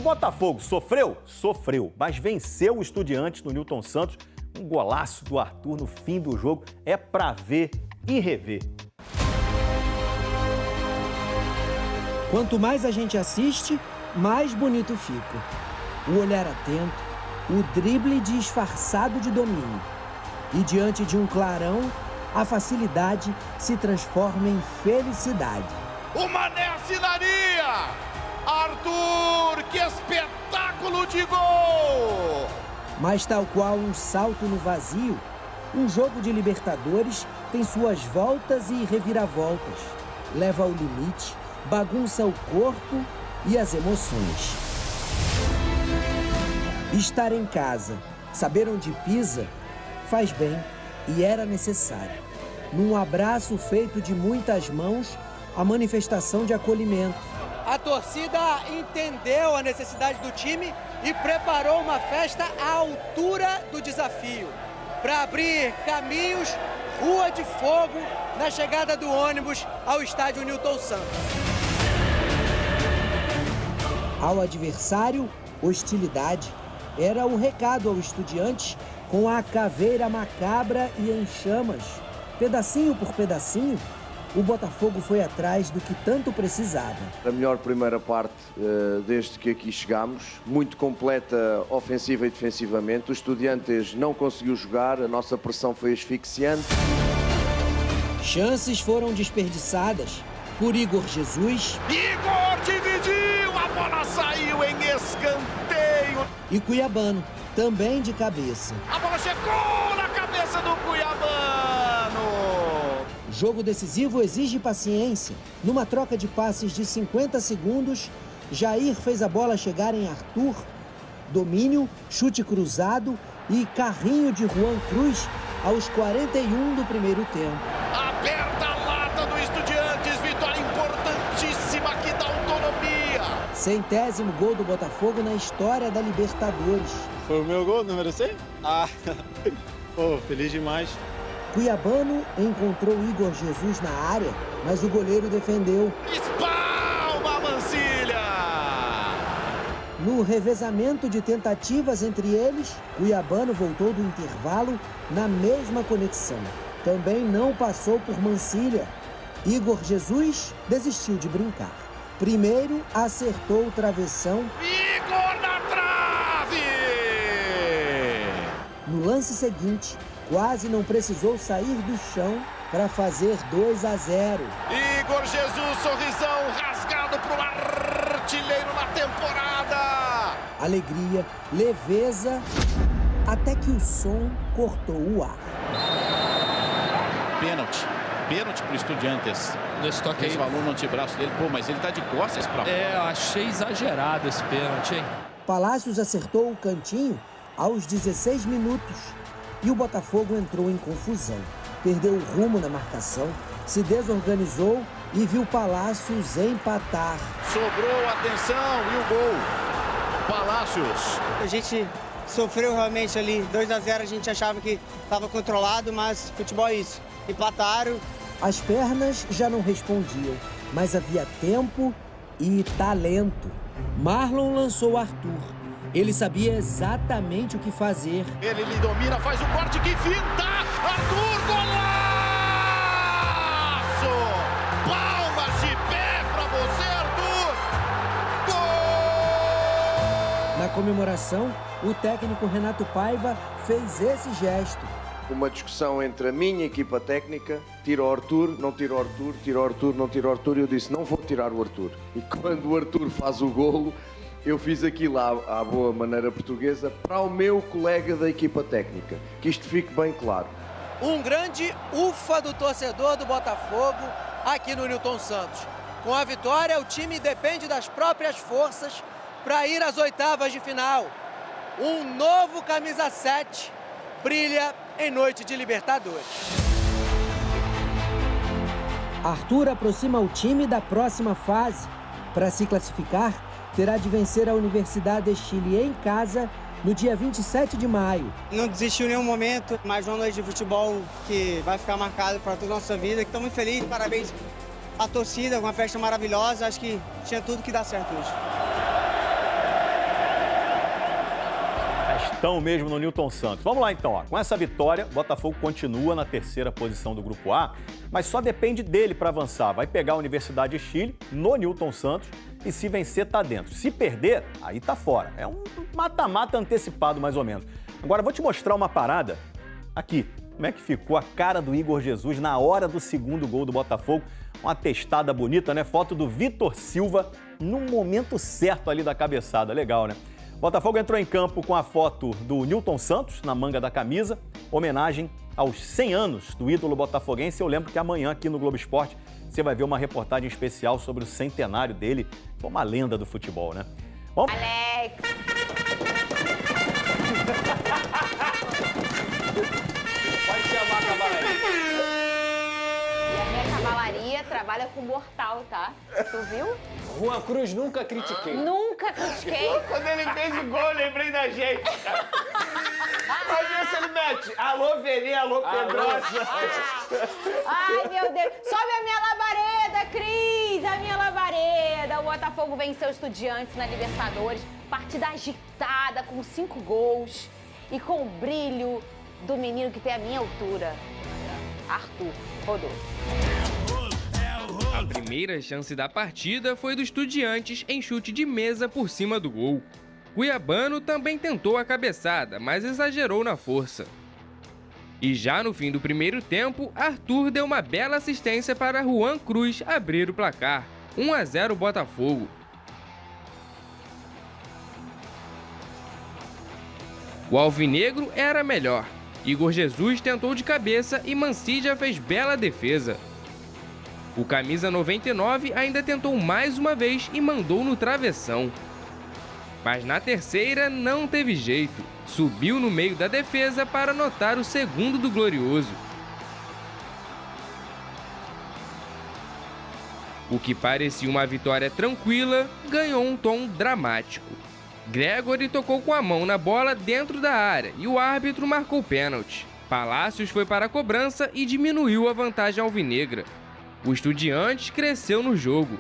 Botafogo sofreu? Sofreu, mas venceu o Estudiantes no Newton Santos. Um golaço do Arthur no fim do jogo é pra ver e rever. Quanto mais a gente assiste, mais bonito fica. O olhar atento, o drible disfarçado de domínio. E diante de um clarão, a facilidade se transforma em felicidade. O Mané assinaria! Arthur, que espetáculo de gol! Mas tal qual um salto no vazio, um jogo de Libertadores tem suas voltas e reviravoltas. Leva ao limite, bagunça o corpo e as emoções. Estar em casa, saber onde pisa, faz bem e era necessário. Num abraço feito de muitas mãos, a manifestação de acolhimento. A torcida entendeu a necessidade do time e preparou uma festa à altura do desafio, para abrir caminhos, rua de fogo, na chegada do ônibus ao estádio Newton Santos. Ao adversário, hostilidade. Era o recado ao Estudiantes com a caveira macabra e em chamas. Pedacinho por pedacinho, o Botafogo foi atrás do que tanto precisava. A melhor primeira parte desde que aqui chegámos, muito completa ofensiva e defensivamente. O Estudiantes não conseguiu jogar, a nossa pressão foi asfixiante. Chances foram desperdiçadas por Igor Jesus. Igor dividiu, a bola saiu em escanteio. E Cuiabano, também de cabeça. A bola chegou na cabeça do Cuiabano. Jogo decisivo exige paciência. Numa troca de passes de 50 segundos, Jair fez a bola chegar em Arthur. Domínio, chute cruzado e carrinho de Juan Cruz aos 41 do primeiro tempo. Aberta a lata do Estudiantes, vitória importantíssima que dá autonomia. 100º gol do Botafogo na história da Libertadores. Foi o meu gol, número 100? Pô, feliz demais. Cuiabano encontrou Igor Jesus na área, mas o goleiro defendeu. Espalma, Mancilha! No revezamento de tentativas entre eles, Cuiabano voltou do intervalo na mesma conexão. Também não passou por Mancilha. Igor Jesus desistiu de brincar. Primeiro acertou o travessão. Igor na trave! No lance seguinte, quase não precisou sair do chão para fazer 2-0. Igor Jesus, sorrisão rasgado pro artilheiro na temporada. Alegria, leveza, até que o som cortou o ar. Pênalti pro Estudiantes. Nesse toque aí. Resvalou no antebraço dele. Pô, mas ele tá de costas pra... Eu achei exagerado esse pênalti, hein? Palácios acertou o cantinho aos 16 minutos e o Botafogo entrou em confusão. Perdeu o rumo na marcação, se desorganizou e viu Palácios empatar. Sobrou, atenção, e o gol. Palácios. A gente sofreu realmente ali, 2-0, a gente achava que estava controlado, mas futebol é isso. Empataram. As pernas já não respondiam, mas havia tempo e talento. Marlon lançou Arthur. Ele sabia exatamente o que fazer. Ele domina, faz o corte que finta. Arthur, golaço! Palmas de pé pra você, Arthur! Gol! Na comemoração, o técnico Renato Paiva fez esse gesto. Uma discussão entre a minha equipa técnica, tira o Arthur, não tira o Arthur, tira o Arthur, não tira o Arthur, e eu disse, não vou tirar o Arthur. E quando o Arthur faz o golo, eu fiz aquilo à boa maneira portuguesa para o meu colega da equipa técnica, que isto fique bem claro. Um grande ufa do torcedor do Botafogo aqui no Newton Santos. Com a vitória, o time depende das próprias forças para ir às oitavas de final. Um novo camisa 7 brilha em noite de Libertadores. Arthur aproxima o time da próxima fase. Para se classificar, terá de vencer a Universidade de Chile em casa no dia 27 de maio. Não desistiu em nenhum momento, mais uma noite de futebol que vai ficar marcado para toda a nossa vida. Estamos muito felizes, parabéns à torcida, uma festa maravilhosa. Acho que tinha tudo que dá certo hoje. Estão mesmo no Nilton Santos. Vamos lá então, ó. Com essa vitória, o Botafogo continua na terceira posição do Grupo A, mas só depende dele para avançar. Vai pegar a Universidade de Chile no Nilton Santos e se vencer tá dentro. Se perder, aí tá fora. É um mata-mata antecipado mais ou menos. Agora vou te mostrar uma parada aqui. Como é que ficou a cara do Igor Jesus na hora do segundo gol do Botafogo? Uma testada bonita, né? Foto do Vitor Silva no momento certo ali da cabeçada. Legal, né? Botafogo entrou em campo com a foto do Nilton Santos na manga da camisa, homenagem aos 100 anos do ídolo botafoguense. Eu lembro que amanhã aqui no Globo Esporte você vai ver uma reportagem especial sobre o centenário dele. Foi uma lenda do futebol, né? Vamos... Alex! Pode chamar a cavalaria. E a minha cavalaria trabalha com mortal, tá? Tu viu? Juan Cruz, nunca critiquei. Nunca critiquei. Quando ele fez o gol, eu lembrei da gente, cara. Olha se ele mete. Alô, Veni, alô, Pedrosa. Ai, meu Deus. Sobe a minha labareda, Cris. A minha labareda. O Botafogo venceu Estudiantes na Libertadores. Partida agitada, com 5 gols. E com o brilho do menino que tem a minha altura. Arthur Rodolfo. A primeira chance da partida foi do Estudiantes em chute de mesa por cima do gol. Cuiabano também tentou a cabeçada, mas exagerou na força. E já no fim do primeiro tempo, Arthur deu uma bela assistência para Juan Cruz abrir o placar. 1-0 Botafogo. O alvinegro era melhor. Igor Jesus tentou de cabeça e Mancilla fez bela defesa. O camisa 99 ainda tentou mais uma vez e mandou no travessão. Mas na terceira não teve jeito. Subiu no meio da defesa para anotar o segundo do Glorioso. O que parecia uma vitória tranquila ganhou um tom dramático. Gregory tocou com a mão na bola dentro da área e o árbitro marcou pênalti. Palácios foi para a cobrança e diminuiu a vantagem alvinegra. O Estudiantes cresceu no jogo.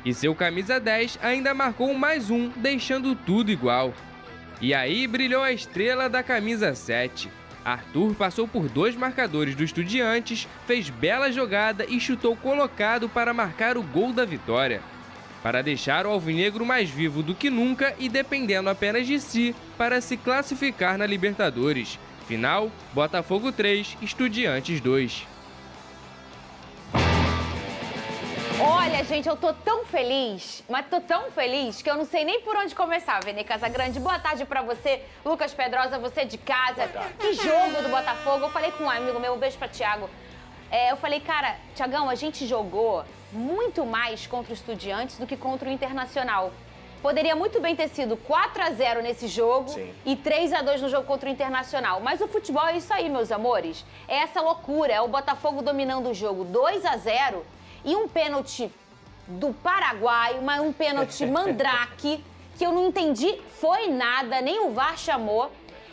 E seu camisa 10 ainda marcou mais um, deixando tudo igual. E aí brilhou a estrela da camisa 7. Arthur passou por 2 marcadores do Estudiantes, fez bela jogada e chutou colocado para marcar o gol da vitória. Para deixar o alvinegro mais vivo do que nunca e dependendo apenas de si para se classificar na Libertadores. Final, Botafogo 3, Estudiantes 2. Olha, gente, eu tô tão feliz, mas tô tão feliz que eu não sei nem por onde começar, Vene Casagrande. Boa tarde pra você, Lucas Pedrosa, você de casa. Que jogo do Botafogo. Eu falei com um amigo meu, um beijo pra Thiago. Eu falei, cara, Thiagão, a gente jogou muito mais contra o Estudiantes do que contra o Internacional. Poderia muito bem ter sido 4-0 nesse jogo. Sim. E 3-2 no jogo contra o Internacional. Mas o futebol é isso aí, meus amores. É essa loucura, é o Botafogo dominando o jogo 2-0 e um pênalti do Paraguai, um pênalti mandrake, que eu não entendi, foi nada, nem o VAR chamou.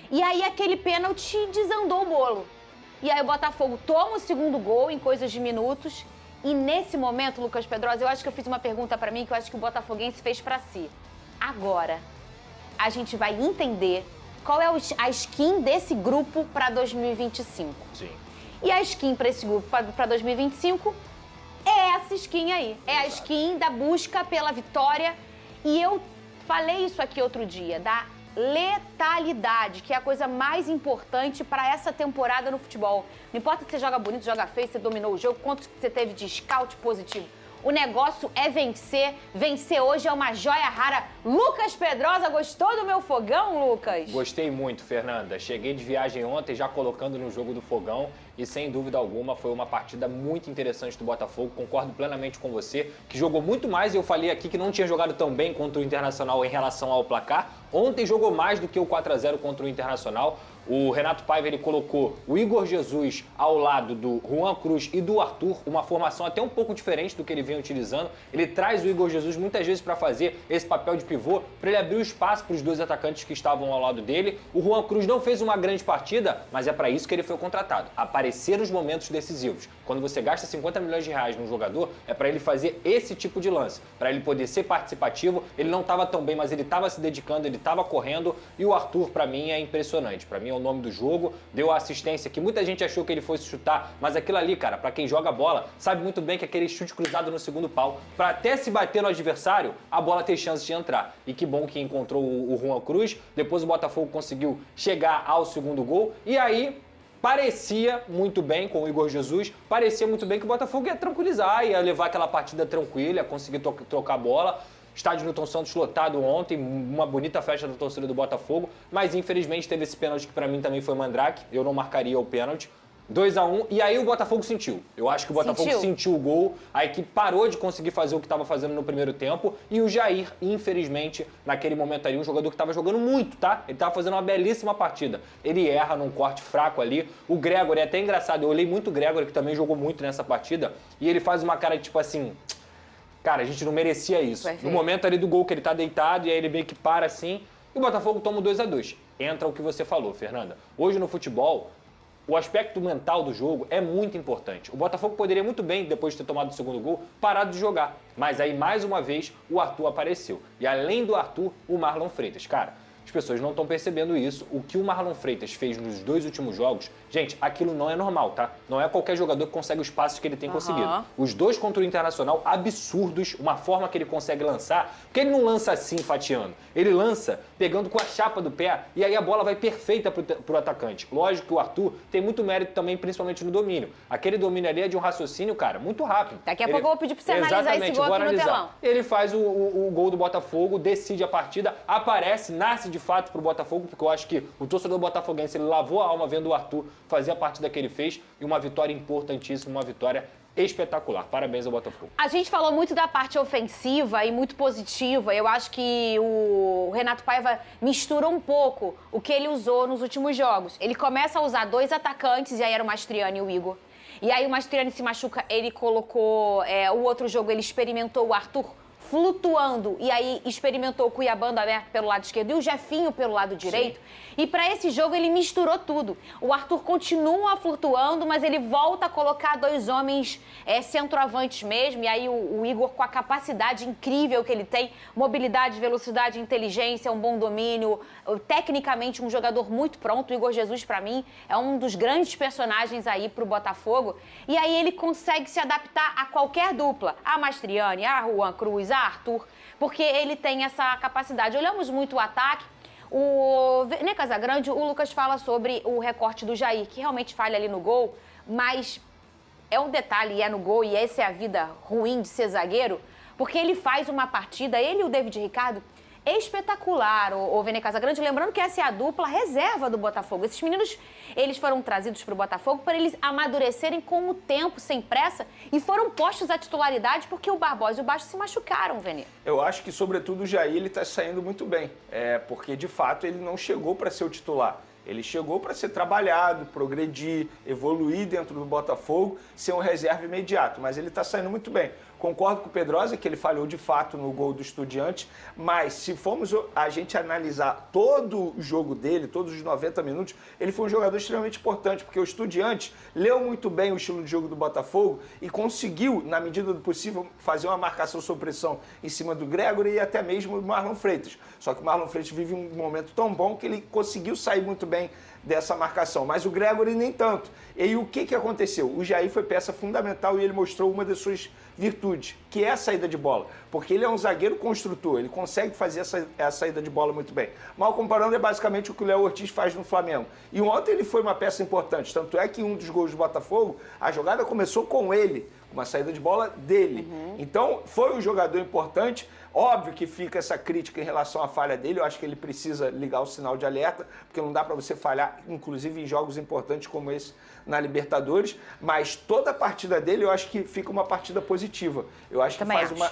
E aí aquele pênalti desandou o bolo. E aí o Botafogo toma o segundo gol em coisas de minutos. E nesse momento, Lucas Pedrosa, eu acho que eu fiz uma pergunta pra mim que eu acho que o botafoguense fez pra si. Agora, a gente vai entender qual é a skin desse grupo pra 2025. Sim. E a skin pra esse grupo pra 2025 é essa skin aí. É a skin da busca pela vitória. E eu falei isso aqui outro dia, da letalidade, que é a coisa mais importante para essa temporada no futebol. Não importa se você joga bonito, joga feio, se você dominou o jogo, quanto você teve de scout positivo. O negócio é vencer. Vencer hoje é uma joia rara. Lucas Pedrosa, gostou do meu fogão, Lucas? Gostei muito, Fernanda. Cheguei de viagem ontem já colocando no jogo do fogão e sem dúvida alguma foi uma partida muito interessante do Botafogo. Concordo plenamente com você, que jogou muito mais. Eu falei aqui que não tinha jogado tão bem contra o Internacional em relação ao placar. Ontem jogou mais do que o 4-0 contra o Internacional. O Renato Paiva, ele colocou o Igor Jesus ao lado do Juan Cruz e do Arthur, uma formação até um pouco diferente do que ele vem utilizando. Ele traz o Igor Jesus muitas vezes para fazer esse papel de pivô, para ele abrir o espaço para os dois atacantes que estavam ao lado dele. O Juan Cruz não fez uma grande partida, mas é para isso que ele foi contratado, aparecer nos momentos decisivos. Quando você gasta 50 milhões de reais num jogador, é para ele fazer esse tipo de lance, para ele poder ser participativo. Ele não estava tão bem, mas ele estava se dedicando, ele estava correndo, e o Arthur, para mim, é impressionante. Para mim é o nome do jogo, deu a assistência que muita gente achou que ele fosse chutar, mas aquilo ali, cara, para quem joga bola, sabe muito bem que aquele chute cruzado no segundo pau, para até se bater no adversário, a bola tem chance de entrar. E que bom que encontrou o Juan Cruz, depois o Botafogo conseguiu chegar ao segundo gol, e aí parecia muito bem com o Igor Jesus, parecia muito bem que o Botafogo ia tranquilizar, ia levar aquela partida tranquila, ia conseguir trocar a bola. Estádio Newton Santos lotado ontem, uma bonita festa da torcida do Botafogo, mas infelizmente teve esse pênalti que para mim também foi mandrake, eu não marcaria o pênalti. 2-1, e aí o Botafogo sentiu. Eu acho que o Botafogo sentiu o gol, a equipe parou de conseguir fazer o que estava fazendo no primeiro tempo, e o Jair, infelizmente, naquele momento ali, um jogador que estava jogando muito, tá? Ele estava fazendo uma belíssima partida. Ele erra num corte fraco ali. O Gregory, é até engraçado, eu olhei muito o Gregory, que também jogou muito nessa partida, e ele faz uma cara de tipo assim... Cara, a gente não merecia isso. Perfeito. No momento ali do gol que ele tá deitado, e aí ele meio que para assim, e o Botafogo toma o 2-2. Entra o que você falou, Fernanda. Hoje no futebol, o aspecto mental do jogo é muito importante. O Botafogo poderia muito bem, depois de ter tomado o segundo gol, parado de jogar. Mas aí, mais uma vez, o Arthur apareceu. E além do Arthur, o Marlon Freitas. Cara, as pessoas não estão percebendo isso. O que o Marlon Freitas fez nos 2 últimos jogos, gente, aquilo não é normal, tá? Não é qualquer jogador que consegue os passes que ele tem conseguido. Os 2 contra o Internacional, absurdos, uma forma que ele consegue lançar, porque ele não lança assim, fatiando. Ele lança pegando com a chapa do pé, e aí a bola vai perfeita pro atacante. Lógico que o Arthur tem muito mérito também, principalmente no domínio. Aquele domínio ali é de um raciocínio, cara, muito rápido. Daqui a pouco eu vou pedir pra você analisar esse gol aqui no telão. Ele faz o gol do Botafogo, decide a partida, aparece, nasce de fato pro Botafogo, porque eu acho que o torcedor botafoguense, ele lavou a alma vendo o Arthur fazer a partida que ele fez, e uma vitória importantíssima, uma vitória espetacular. Parabéns ao Botafogo. A gente falou muito da parte ofensiva e muito positiva. Eu acho que o Renato Paiva mistura um pouco o que ele usou nos últimos jogos. Ele começa a usar 2 atacantes, e aí era o Mastriani e o Igor. E aí o Mastriani se machuca, ele colocou... o outro jogo, ele experimentou o Arthur flutuando, e aí experimentou o Cuiabano aberto pelo lado esquerdo e o Jefinho pelo lado direito. Sim. E para esse jogo ele misturou tudo. O Arthur continua flutuando, mas ele volta a colocar 2 homens centroavantes mesmo, e aí o Igor, com a capacidade incrível que ele tem, mobilidade, velocidade, inteligência, um bom domínio, tecnicamente um jogador muito pronto. O Igor Jesus, para mim, é um dos grandes personagens aí pro Botafogo, e aí ele consegue se adaptar a qualquer dupla, a Mastriani, a Juan Cruz, a Arthur, porque ele tem essa capacidade. Olhamos muito o ataque. O Vene Casagrande, o Lucas fala sobre o recorte do Jair, que realmente falha ali no gol, mas é um detalhe, e é no gol, e essa é a vida ruim de ser zagueiro, porque ele faz uma partida, ele e o David Ricardo, espetacular, o Vene Casagrande, lembrando que essa é a dupla reserva do Botafogo. Esses meninos, eles foram trazidos para o Botafogo para eles amadurecerem com o tempo, sem pressa, e foram postos à titularidade porque o Barbosa e o Baixo se machucaram, Vene. Eu acho que, sobretudo, o Jair ele está saindo muito bem, porque, de fato, ele não chegou para ser o titular. Ele chegou para ser trabalhado, progredir, evoluir dentro do Botafogo, ser um reserva imediato, mas ele está saindo muito bem. Concordo com o Pedrosa que ele falhou de fato no gol do Estudiantes, mas se formos a gente analisar todo o jogo dele, todos os 90 minutos, ele foi um jogador extremamente importante, porque o Estudiantes leu muito bem o estilo de jogo do Botafogo e conseguiu, na medida do possível, fazer uma marcação sob pressão em cima do Gregory e até mesmo do Marlon Freitas. Só que o Marlon Freitas vive um momento tão bom que ele conseguiu sair muito bem dessa marcação, mas o Gregory nem tanto. E aí o que aconteceu? O Jair foi peça fundamental e ele mostrou uma das suas virtudes, que é a saída de bola, porque ele é um zagueiro construtor, ele consegue fazer essa saída de bola muito bem. Mal comparando, é basicamente o que o Léo Ortiz faz no Flamengo. E ontem ele foi uma peça importante, tanto é que um dos gols do Botafogo, a jogada começou com ele, uma saída de bola dele. Então, foi um jogador importante. Óbvio que fica essa crítica em relação à falha dele, eu acho que ele precisa ligar o sinal de alerta, porque não dá para você falhar, inclusive em jogos importantes como esse na Libertadores, mas toda a partida dele eu acho que fica uma partida positiva. Eu Eu acho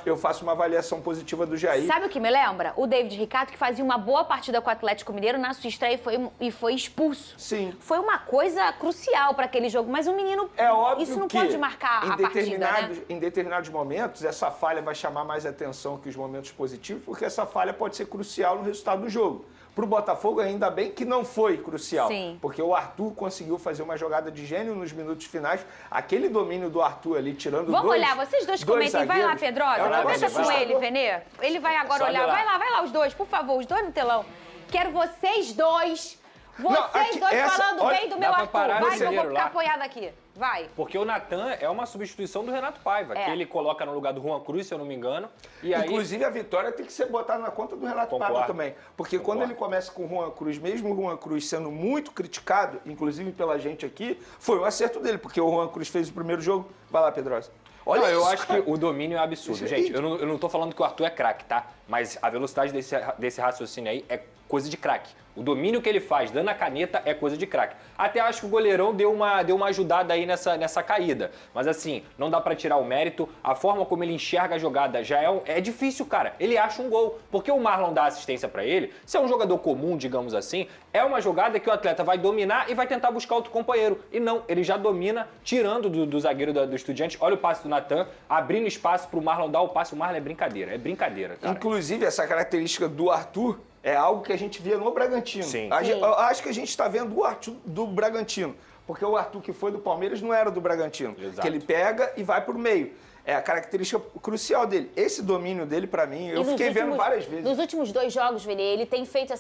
que eu faço uma avaliação positiva do Jair. Sabe o que me lembra? O David Ricardo, que fazia uma boa partida com o Atlético Mineiro na sua estreia e foi expulso. Sim. Foi uma coisa crucial para aquele jogo, mas o menino... É óbvio isso não que pode marcar a partida, né? Em determinados momentos, essa falha vai chamar mais atenção que os momentos positivos, porque essa falha pode ser crucial no resultado do jogo. Para o Botafogo, ainda bem que não foi crucial. Sim. Porque o Arthur conseguiu fazer uma jogada de gênio nos minutos finais. Aquele domínio do Arthur ali, tirando Vamos olhar, vocês dois comentem. Vai lá, Pedrosa. Comenta com ele, Venê. Ele vai agora olhar. Vai lá, os dois, por favor, os dois no telão. Quero vocês dois. Falando bem do meu Arthur. Vai, que eu vou ficar apoiada aqui. Vai. Porque o Natan é uma substituição do Renato Paiva, que ele coloca no lugar do Juan Cruz, se eu não me engano. E inclusive, a vitória tem que ser botada na conta do Renato Paiva também. Porque quando ele começa com o Juan Cruz, mesmo o Juan Cruz sendo muito criticado, inclusive pela gente aqui, foi um acerto dele, porque o Juan Cruz fez o primeiro jogo. Vai lá, Pedrosa. Olha isso, eu acho que o domínio é absurdo. Gente, eu não tô falando que o Arthur é craque, tá? Mas a velocidade desse raciocínio aí é coisa de craque. O domínio que ele faz, dando a caneta, é coisa de craque. Até acho que o goleirão deu uma ajudada aí nessa caída. Mas assim, não dá pra tirar o mérito. A forma como ele enxerga a jogada já é difícil, cara. Ele acha um gol. Porque o Marlon dá assistência pra ele. Se é um jogador comum, digamos assim, é uma jogada que o atleta vai dominar e vai tentar buscar outro companheiro. E não, ele já domina, tirando do zagueiro do Estudiantes. Olha o passe do Natan, abrindo espaço pro Marlon dar o passe. O Marlon é brincadeira, cara. Inclusive, essa característica do Arthur é algo que a gente via no Bragantino. Sim. Eu acho que a gente está vendo o Arthur do Bragantino. Porque o Arthur que foi do Palmeiras não era do Bragantino. Exato. Que ele pega e vai para o meio. É a característica crucial dele. Esse domínio dele, para mim, eu fiquei vendo várias vezes. Nos últimos 2 jogos, Vini, ele tem feito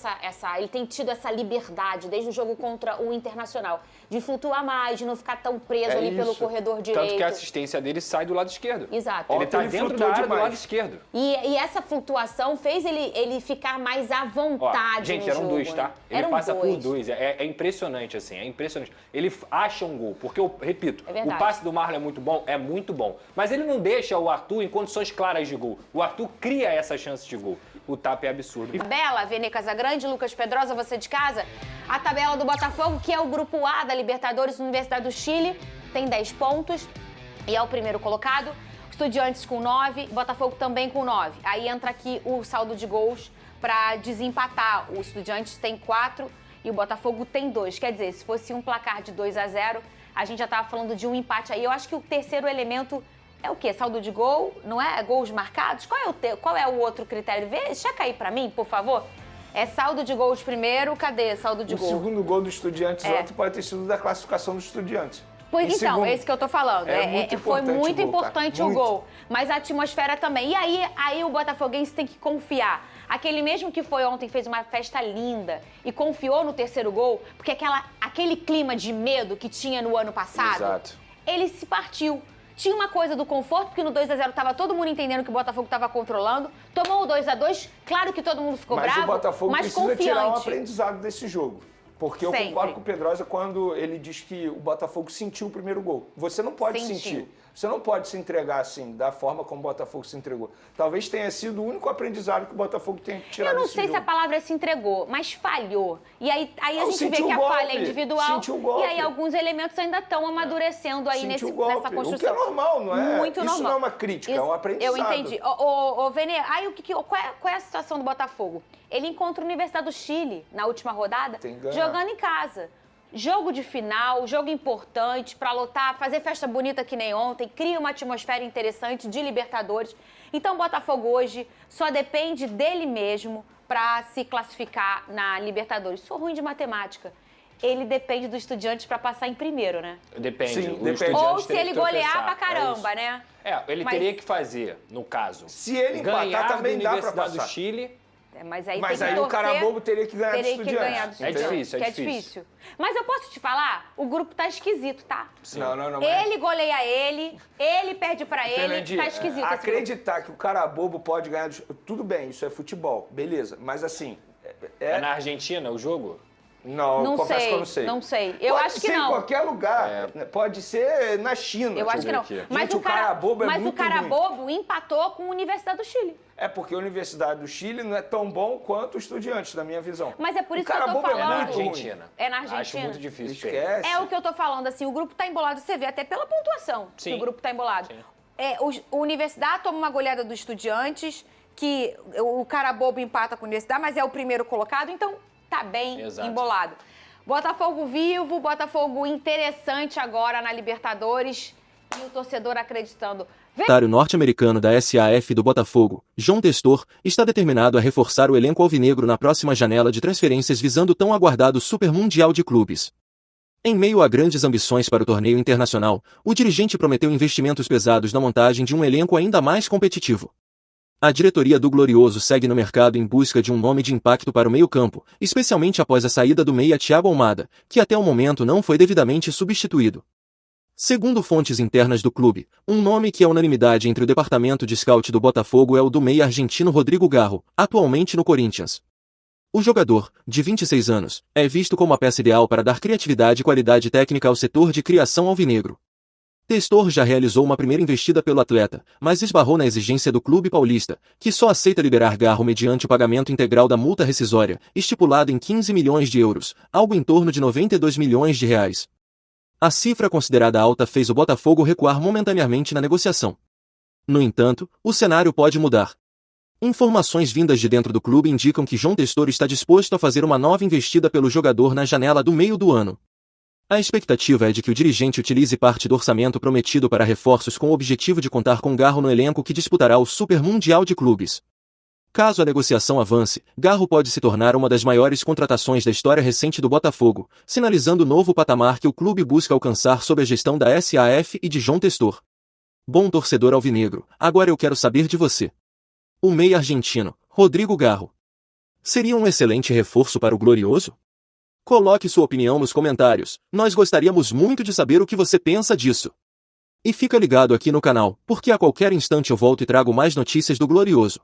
ele tem tido essa liberdade, desde o jogo contra o Internacional, de flutuar mais, de não ficar tão preso ali pelo corredor direito. Tanto que a assistência dele sai do lado esquerdo. Exato. Ele tá dentro da área do lado esquerdo. E essa flutuação fez ele ficar mais à vontade. Gente, no eram jogo, 2, tá? Né? Ele passa por 2. É impressionante, assim, é impressionante. Ele acha um gol, porque, eu repito, o passe do Marlon é muito bom. Mas ele não deixa o Arthur em condições claras de gol. O Arthur cria essa chance de gol. O tapa é absurdo. Tabela, Vene Casagrande, Lucas Pedrosa, você de casa. A tabela do Botafogo, que é o grupo A da Libertadores Universidade do Chile, tem 10 pontos e é o primeiro colocado. Estudiantes com 9, Botafogo também com 9. Aí entra aqui o saldo de gols para desempatar. O Estudiantes tem 4 e o Botafogo tem 2. Quer dizer, se fosse um placar de 2-0, a gente já estava falando de um empate aí. Eu acho que o terceiro elemento é o quê? Saldo de gol? Não é? Gols marcados? Qual é o outro critério? Checa aí pra mim, por favor. É saldo de gols primeiro, cadê saldo de gol? O segundo gol do Estudiantes ontem pode ter sido da classificação do Estudiantes. Pois então, é isso que eu tô falando. Foi muito importante o gol. Mas a atmosfera também. E aí o botafoguense tem que confiar. Aquele mesmo que foi ontem, fez uma festa linda e confiou no terceiro gol, porque aquele clima de medo que tinha no ano passado, ele se partiu. Tinha uma coisa do conforto, porque no 2-0 tava todo mundo entendendo que o Botafogo estava controlando. Tomou o 2-2, claro que todo mundo ficou bravo, mas o Botafogo precisa confiante. Tirar um aprendizado desse jogo. Porque eu concordo com o Pedrosa quando ele diz que o Botafogo sentiu o primeiro gol. Você não pode sentir. Você não pode se entregar assim, da forma como o Botafogo se entregou. Talvez tenha sido o único aprendizado que o Botafogo tem que tirar desse jogo. Eu não sei se a palavra é se entregou, mas falhou. E aí a gente vê que a falha é individual. E aí alguns elementos ainda estão amadurecendo aí nessa construção. O que é normal, não é? Muito normal. Isso não é uma crítica, é um aprendizado. Eu entendi. Vene, aí qual é a situação do Botafogo? Ele encontra a Universidade do Chile na última rodada, jogando em casa. Jogo de final, jogo importante para lotar, fazer festa bonita que nem ontem, cria uma atmosfera interessante de Libertadores. Então o Botafogo hoje só depende dele mesmo para se classificar na Libertadores. Sou ruim de matemática. Ele depende do Estudiantes para passar em primeiro, né? Depende. Sim, depende. Ou se ele golear pra caramba, né? Ele teria que fazer, no caso, se ele empatar também dá para passar. Do Chile. Mas aí o cara bobo teria que ganhar do Estudiantes. É difícil. Mas eu posso te falar, o grupo tá esquisito, tá? Sim. Não. Ele goleia ele perde pra ele, tá esquisito. Acreditar que o cara bobo pode ganhar... Tudo bem, isso é futebol, beleza. Mas assim... É na Argentina o jogo? Não, confesso que eu não sei. Não sei. Eu acho que não. Pode ser em qualquer lugar. Pode ser na China. Eu acho que não. Mas o cara bobo bobo empatou com a Universidade do Chile. É porque a Universidade do Chile não é tão bom quanto o Estudiantes, na minha visão. Mas é por isso que eu tô falando. É na Argentina. É na Argentina. Acho muito difícil. Esquece. É o que eu tô falando, assim, o grupo tá embolado, você vê até pela pontuação que o grupo tá embolado. Sim. o Universidade toma uma goleada do Estudiantes, que o cara bobo empata com a Universidade, mas é o primeiro colocado, então tá bem embolado. Botafogo vivo, Botafogo interessante agora na Libertadores e o torcedor acreditando. O secretário norte-americano da SAF do Botafogo, João Testor, está determinado a reforçar o elenco alvinegro na próxima janela de transferências visando o tão aguardado Super Mundial de Clubes. Em meio a grandes ambições para o torneio internacional, o dirigente prometeu investimentos pesados na montagem de um elenco ainda mais competitivo. A diretoria do Glorioso segue no mercado em busca de um nome de impacto para o meio-campo, especialmente após a saída do meia Thiago Almada, que até o momento não foi devidamente substituído. Segundo fontes internas do clube, um nome que é unanimidade entre o departamento de scout do Botafogo é o do meia argentino Rodrigo Garro, atualmente no Corinthians. O jogador, de 26 anos, é visto como a peça ideal para dar criatividade e qualidade técnica ao setor de criação alvinegro. Testor já realizou uma primeira investida pelo atleta, mas esbarrou na exigência do clube paulista, que só aceita liberar Garro mediante o pagamento integral da multa rescisória, estipulada em 15 milhões de euros, algo em torno de 92 milhões de reais. A cifra considerada alta fez o Botafogo recuar momentaneamente na negociação. No entanto, o cenário pode mudar. Informações vindas de dentro do clube indicam que João Testor está disposto a fazer uma nova investida pelo jogador na janela do meio do ano. A expectativa é de que o dirigente utilize parte do orçamento prometido para reforços com o objetivo de contar com Garro no elenco que disputará o Super Mundial de Clubes. Caso a negociação avance, Garro pode se tornar uma das maiores contratações da história recente do Botafogo, sinalizando o novo patamar que o clube busca alcançar sob a gestão da SAF e de João Testor. Bom torcedor alvinegro, agora eu quero saber de você. O meia argentino, Rodrigo Garro, seria um excelente reforço para o Glorioso? Coloque sua opinião nos comentários, nós gostaríamos muito de saber o que você pensa disso. E fica ligado aqui no canal, porque a qualquer instante eu volto e trago mais notícias do Glorioso.